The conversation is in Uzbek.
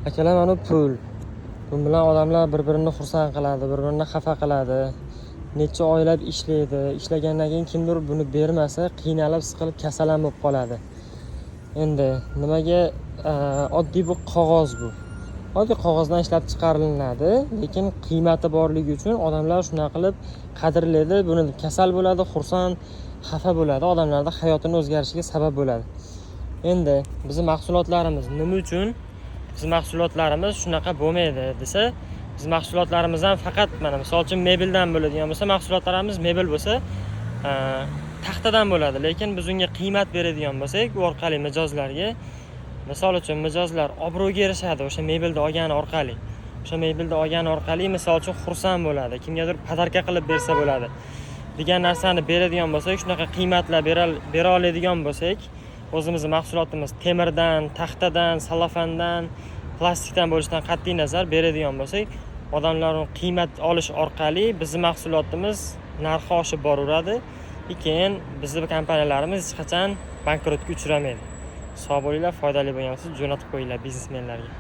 Akalar, mana pul. Bu bilan odamlar bir-birini xursand qiladi, bir-birini xafa qiladi. Necha oylab ishlaydi. Ishlagandan keyin kimdir buni bermasa, qiynalib, siqilib kasallan bo'lib qoladi. Endi nimaga oddiy bu qog'oz bu. Oddiy qog'ozdan ishlab chiqariladi, lekin qiymati borligi uchun odamlar shuna qilib qadrlaydi. Buni kasal bo'ladi, xursand, xafa bo'ladi. Odamlarda hayotining o'zgarishiga sabab bo'ladi. Endi bizning mahsulotlarimiz nima uchun? Biz mahsulotlarimiz shunaqa bo'lmaydi desa, biz mahsulotlarimizdan faqat mana misol uchun mebeldan bo'ladigan bo'lsa, mahsulotlarimiz mebel bo'lsa, taxtadan bo'ladi, lekin biz unga qiymat beradigan bo'lsak, u orqali mijozlarga, misol uchun mijozlar obro'ga erishadi o'sha mebelni olgani orqali. O'sha mebelni olgani orqali misol uchun xursand bo'ladi, kimgadir podarka qilib bersa bo'ladi degan narsani beradigan bo'lsak, shunaqa qiymatlar bera oladigan bo'lsak, o'zimizning mahsulotimiz temirdan, taxtadan, salafandan, plastikdan bo'lishidan qat'iy nazar beradigan bo'lsak, odamlar qiymat olish orqali bizning mahsulotimiz narxi oshib boraveradi. Keyin bizning kompaniyalarimiz hech qachon bankrotga uchramaydi. Sog' bo'linglar, foydali bo'lgansiz, jo'natib qo'yinglar biznesmenlarga.